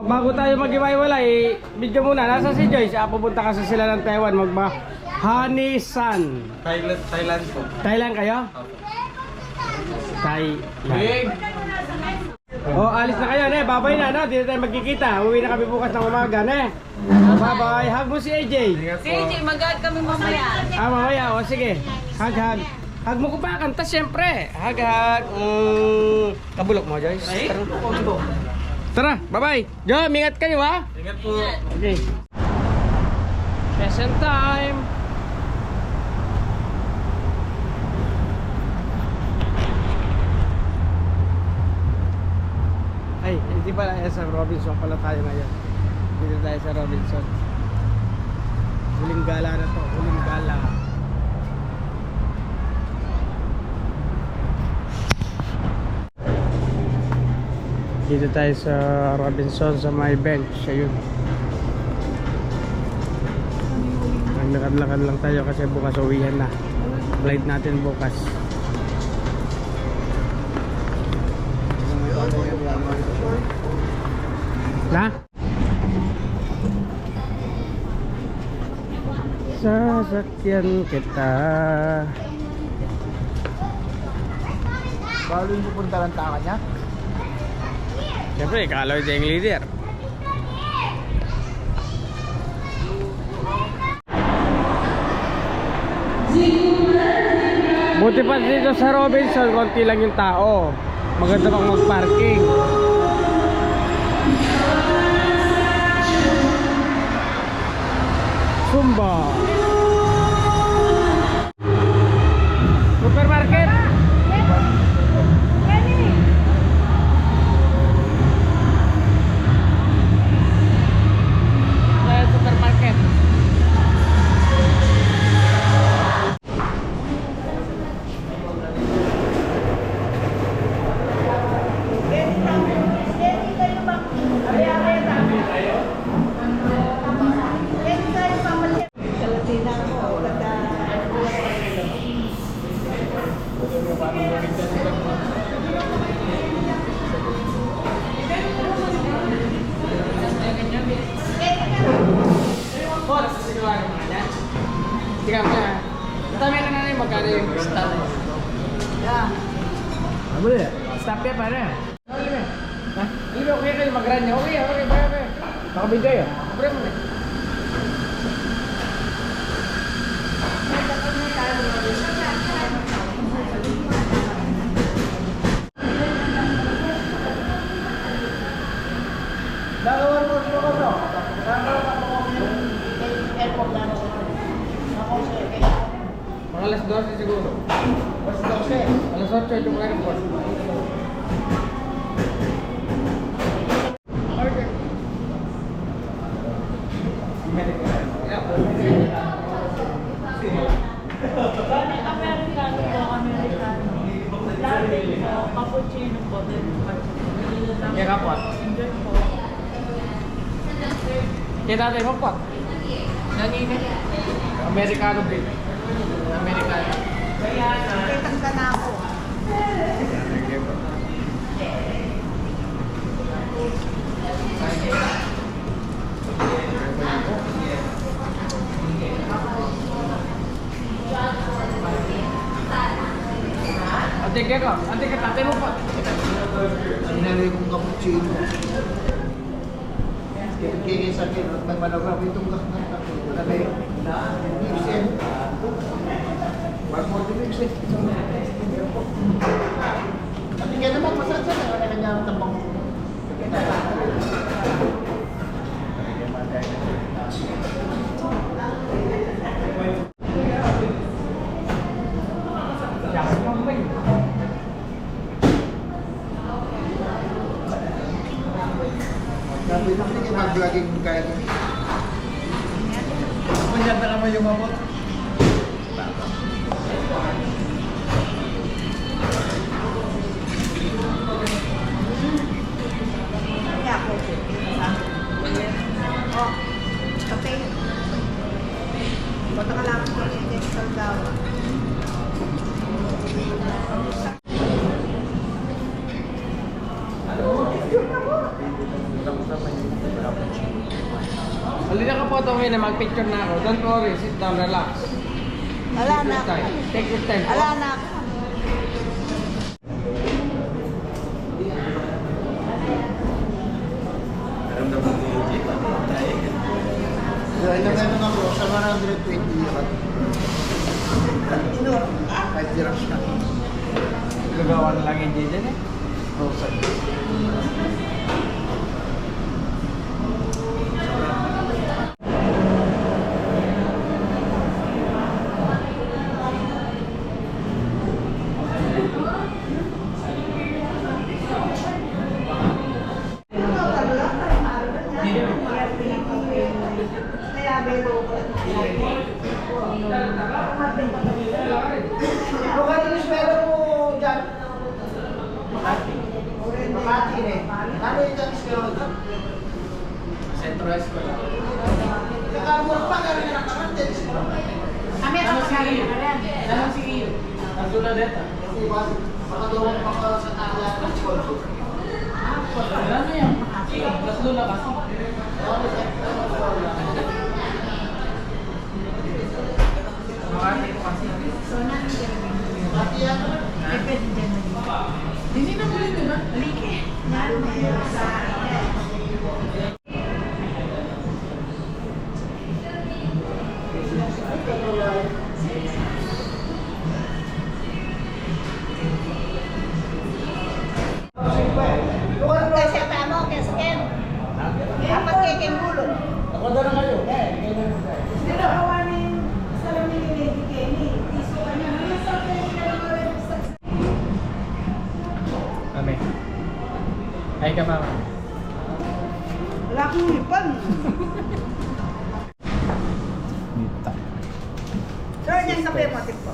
Bago tayo mag-iwalay, video muna. Nasa si Joyce? Pupunta kasi sila ng Taiwan. Hanisan. Thailand po. Thailand kayo? Thailand. Oh, alis na kayo, ne? Babay na, no? Dito tayo magkikita. Uwi na kami bukas ng umaga, ne? Bye-bye. Hug mo si AJ. Si AJ, mag-aad kami mamaya. Mamaya. O, sige. Hug. Hug mo ko pa, kanta siyempre. Hug. Kabulok mo, Joyce. Tara, bye-bye. Jo, mingat kayo, ha? Ingat po. Okay. Session time. Ay, hindi pala sa Robinson pala tayo ngayon. Dito tayo sa Robinson. Huling gala na to, huling gala. Dito tayo sa Robinson sa may bench. Ayun. Naglakad-lakad lang tayo kasi bukas uwihan na. Flight natin bukas. Na? Sasakyan kita. Balo yung pupunta ng taka niya? Siyempre, kaloy din yung leader. Buti pa dito sa Robinson, konti lang yung tao. Maganda pang mag-parking. Sumba. Supermarket. Supermarket. Tingnan mo na. Tama ka na rin magkano yung stop. Yeah. Ano ba? Stop ya pare. Ha? Hindi okay kayo mag-run niya. Okay. Nakabigay ah. Abre mo na. Mga alas 12 siguro. Alas 12? Alas 8 ito mga report. Okay. Americano po, Americano. Latte po, cappuccino po. Kaya kapot? Enjoy po. Kaya tatay mo pot? Nanginit. Americano din. Americano. Kitang ka na ako. Ante ka tatay mo pot? Ang nanay kong cappuccino. Kaya sa akin, at nagmanarap itong nanay. Ibsen. Wag mo din ibsen. At hindi naman masasa na wala na niya ang tambang. Sabi na hindi mag-vlogging kaya ito. Masyada naman yung mamot. Oh, kape. Bata ka lang sa dental daw. Tapos naman yun. Halina ka po ito na mag-picture na ako. Don't worry, sit down, relax. Wala na. Take your time. Wala na. Nag-ano ako sa 120 yakat. 5 dirhams na. Gagawa na lang yung dyan eh. Centro Escola. Kami ang kapagaling na rin. Dalam si Iyo. Nandun na deta. Makatulong pa ka sa tala ng sponsor. Alam mo yan. Tatlo na kasi. Makati ko kasi. So, nandiyan na rin. Pati yan. Ay, pwede dyan na rin. Hindi na muli, di ba? Halike. Lalo na yun sa... Kasi tama, kasi Ken. Dapat kekeng gulong. Ako na lang kayo. Nagawa na yung salamin ni Lady Kenny. Tiso ka niya. Ano sa akin yung nagawa sa... Kami. Ay ka mama. Wala akong hipan. Dito. Sir, niyan kape mo, tipo.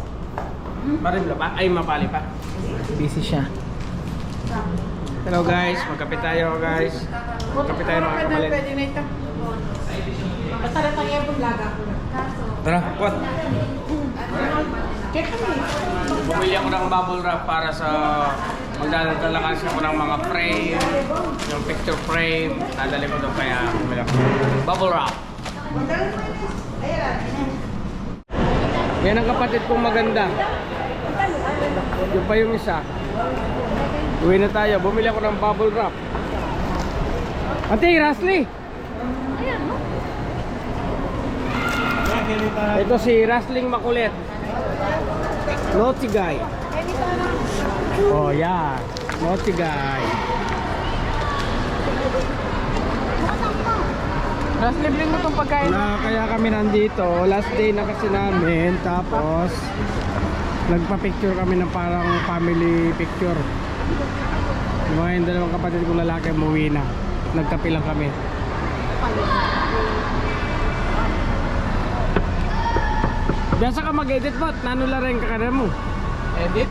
Maribla pa? Ay, mapali pa. Busy siya. Hello guys, magkape tayo guys. Magkape tayo mga kapalit. Pwede na ito. Basta rin tayo yung vlog ako. Tara, what? Check kami. Bumili ako ng bubble wrap para sa magdadala kasi ako ng mga frame, yung picture frame. Dadali ko doon kaya bumili ako. Bubble wrap. Yan ang kapatid kong maganda. Yung pa yung isa. Uwi na tayo. Bumili ako ng bubble wrap. Ate, Rasli! Ito si Rasling Makulit. Naughty guy. Oh, yeah. Naughty guy. Rasli, bring mo itong pagkain. Kaya kami nandito. Last day na kasi namin. Tapos, nagpa-picture kami ng parang family picture. Yung dalawang kapatid kong lalaki umuwi na. Nagkape lang kami. Biasa ka mag-edit ba? Nano la rin ka mo? Edit?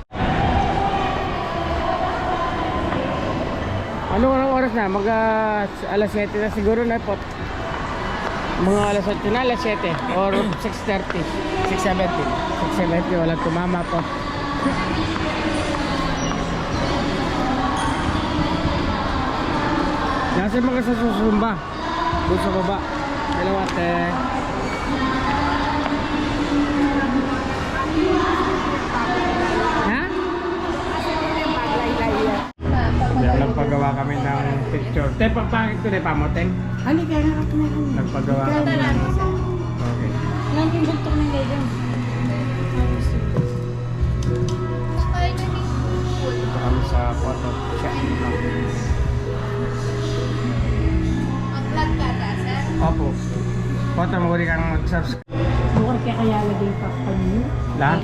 Anong oras na? Alas 7 na siguro na po. Mga alas 8 na, alas 7 or 6:30. 6:70. 6:70, walang tumama po. Nasa mga sa susumba. Doon sa baba. Hello ate. Ha? Yan, nagpagawa kami ng picture. Te, pagpangit ko na pamoteng. Halika na ako na kami. Nagpagawa kami ng... Okay. Nandun gusto ng ganyan. Dito kami sa photo shop. Mag-vlog ka na, sir? Opo. Photo, muli kang mag-subscribe. Bukod kaya kaya lagay pa pa niyo. Lahat?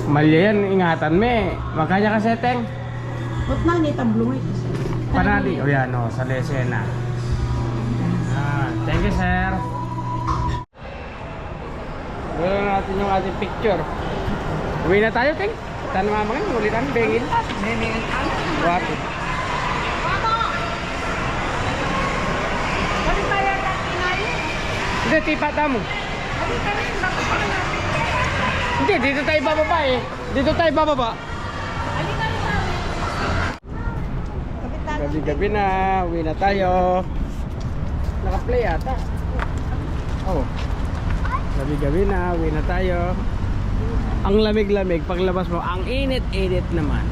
Mali yan, ingatan me. Makanya ka setting. Ba't na ni tablong ito? Panali. O yan o, sa lesena. Thank you sir. Gawin natin yung ating picture. Uwi na tayo, Ting. Tan mama ngayon, ulitan, bengil. What? Hindi, tipa tamo. Hindi, dito tayo bababa eh. Dito tayo bababa. Gabi Gabi-gabi na, uwi na tayo. Naka-play ata. Oh. Gabi-gabi na, uwi na tayo. Ang lamig-lamig, paglabas mo, ang init-init naman.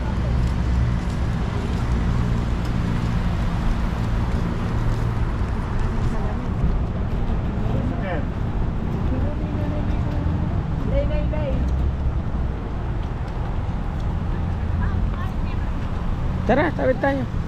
Tara, tawid tayo.